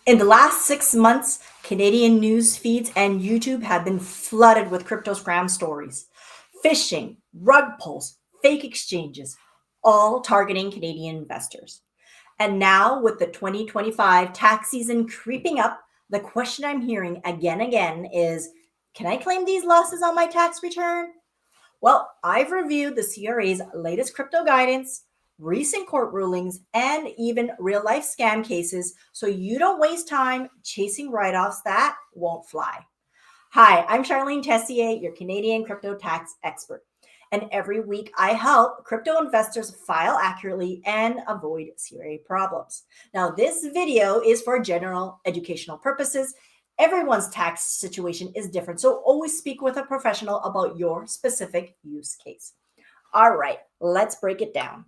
In the last 6 months, Canadian news feeds and YouTube have been flooded with crypto scam stories. Phishing, rug pulls, fake exchanges, all targeting Canadian investors. And now, with the 2025 tax season creeping up, the question I'm hearing again is, can I claim these losses on my tax return? Well, I've reviewed the CRA's latest crypto guidance, recent court rulings, and even real life scam cases so you don't waste time chasing write offs that won't fly. Hi, I'm Charlene Tessier, your Canadian crypto tax expert. And every week I help crypto investors file accurately and avoid CRA problems. Now, this video is for general educational purposes. Everyone's tax situation is different, so always speak with a professional about your specific use case. All right, let's break it down.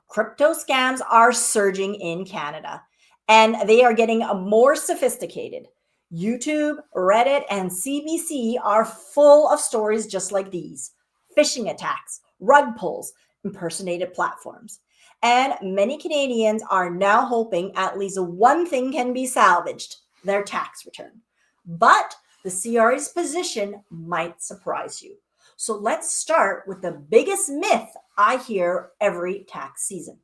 Crypto scams are surging in Canada, and they are getting more sophisticated. YouTube, Reddit, and CBC are full of stories just like these: phishing attacks, rug pulls, impersonated platforms. And many Canadians are now hoping at least one thing can be salvaged: their tax return. But the CRA's position might surprise you. So let's start with the biggest myth I hear every tax season.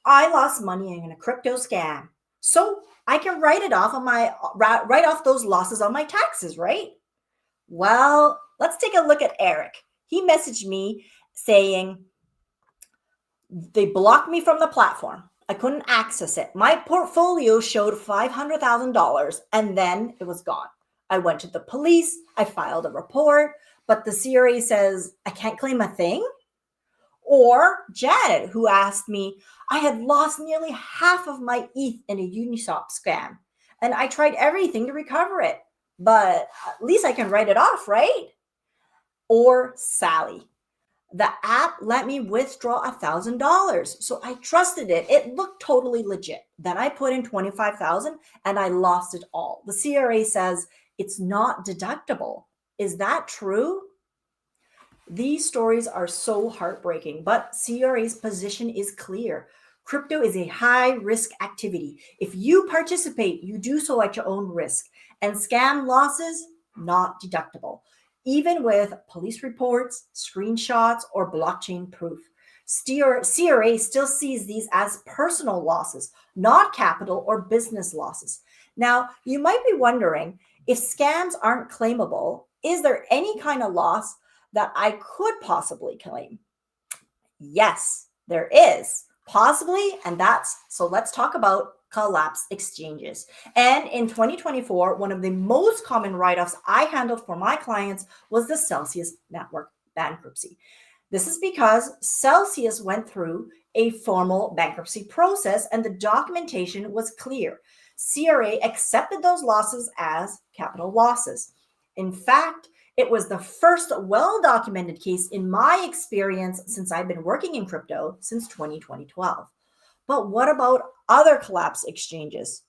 I lost money in a crypto scam, so I can write off those losses on my taxes, right? Well, let's take a look at Eric. He messaged me saying they blocked me from the platform. I couldn't access it. My portfolio showed $500,000 and then it was gone. I went to the police, I filed a report, but the CRA says I can't claim a thing. Or Janet, who asked me, I had lost nearly half of my ETH in a Uniswap scam, and I tried everything to recover it, but at least I can write it off, right? Or Sally, the app let me withdraw $1,000, so I trusted it. It looked totally legit. Then I put in 25,000 and I lost it all. The CRA says it's not deductible. Is that true? These stories are so heartbreaking, but CRA's position is clear. Crypto is a high risk activity. If you participate, you do so at your own risk. And scam losses, not deductible, even with police reports, screenshots, or blockchain proof. CRA still sees these as personal losses, not capital or business losses. Now, you might be wondering, if scams aren't claimable, is there any kind of loss that I could possibly claim? Yes, there is possibly. And so let's talk about collapse exchanges. And in 2024, one of the most common write-offs I handled for my clients was the Celsius network bankruptcy. This is because Celsius went through a formal bankruptcy process and the documentation was clear. CRA accepted those losses as capital losses. In fact, it was the first well-documented case in my experience since I've been working in crypto since 2012. But what about other collapse exchanges?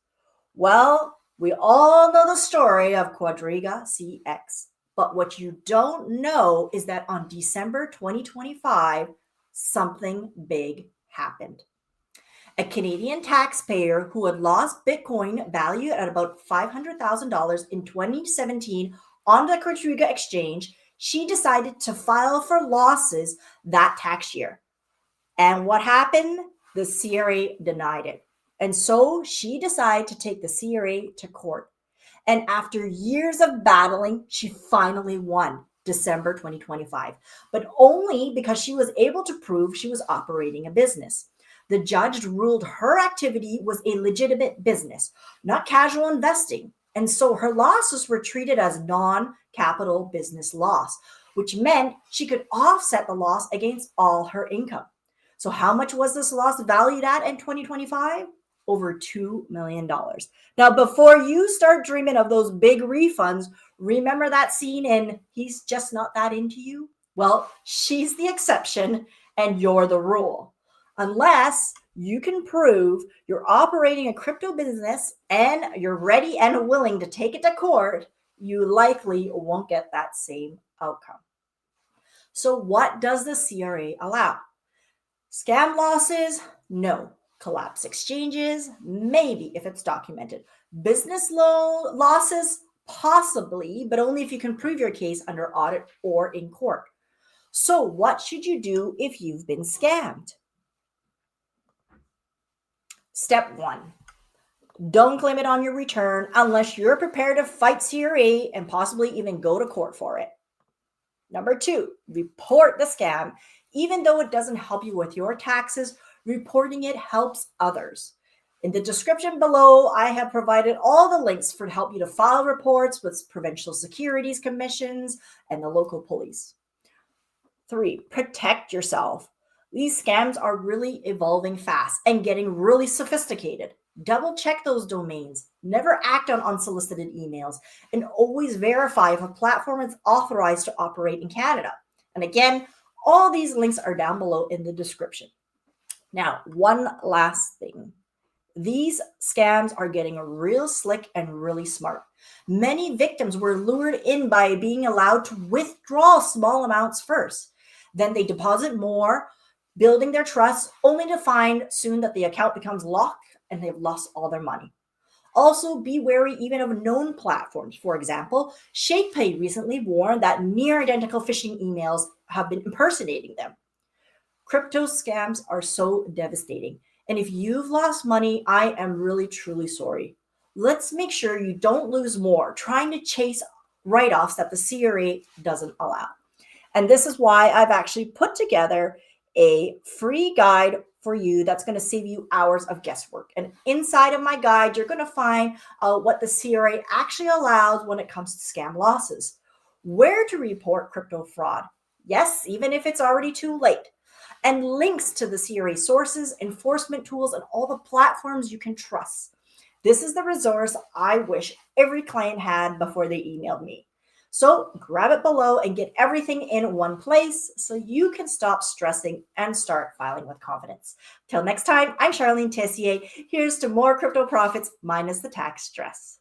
Well, we all know the story of Quadriga CX. But what you don't know is that on December 2025, something big happened. A Canadian taxpayer who had lost Bitcoin valued at about $500,000 in 2017 on the Quadriga exchange, she decided to file for losses that tax year. And what happened? The CRA denied it. And so she decided to take the CRA to court. And after years of battling, she finally won December 2025, but only because she was able to prove she was operating a business. The judge ruled her activity was a legitimate business, not casual investing. And so her losses were treated as non-capital business loss, which meant she could offset the loss against all her income. So how much was this loss valued at in 2025? Over $2 million. Now, before you start dreaming of those big refunds, remember that scene in He's Just Not That Into You? Well, she's the exception and you're the rule. Unless you can prove you're operating a crypto business and you're ready and willing to take it to court, you likely won't get that same outcome. So what does the CRA allow? Scam losses? No. Collapse exchanges, maybe if it's documented. Business losses, possibly, but only if you can prove your case under audit or in court. So, what should you do if you've been scammed? Step one, don't claim it on your return unless you're prepared to fight CRA and possibly even go to court for it. Number two, report the scam. Even though it doesn't help you with your taxes, reporting it helps others. In the description below, I have provided all the links for to help you to file reports with provincial securities commissions and the local police. Three, protect yourself. These scams are really evolving fast and getting really sophisticated. Double check those domains. Never act on unsolicited emails, and always verify if a platform is authorized to operate in Canada. And again, all these links are down below in the description. Now, one last thing. These scams are getting real slick and really smart. Many victims were lured in by being allowed to withdraw small amounts first. Then they deposit more, building their trust, only to find soon that the account becomes locked and they've lost all their money. Also, be wary even of known platforms. For example, ShakePay recently warned that near identical phishing emails have been impersonating them. Crypto scams are so devastating. And if you've lost money, I am really, truly sorry. Let's make sure you don't lose more trying to chase write offs that the CRA doesn't allow. And this is why I've actually put together a free guide for you that's going to save you hours of guesswork. And inside of my guide, you're going to find what the CRA actually allows when it comes to scam losses, where to report crypto fraud. Yes, even if it's already too late, and links to the CRA sources, enforcement tools, and all the platforms you can trust. This is the resource I wish every client had before they emailed me. So grab it below and get everything in one place so you can stop stressing and start filing with confidence. Till next time, I'm Charlene Tessier. Here's to more crypto profits minus the tax stress.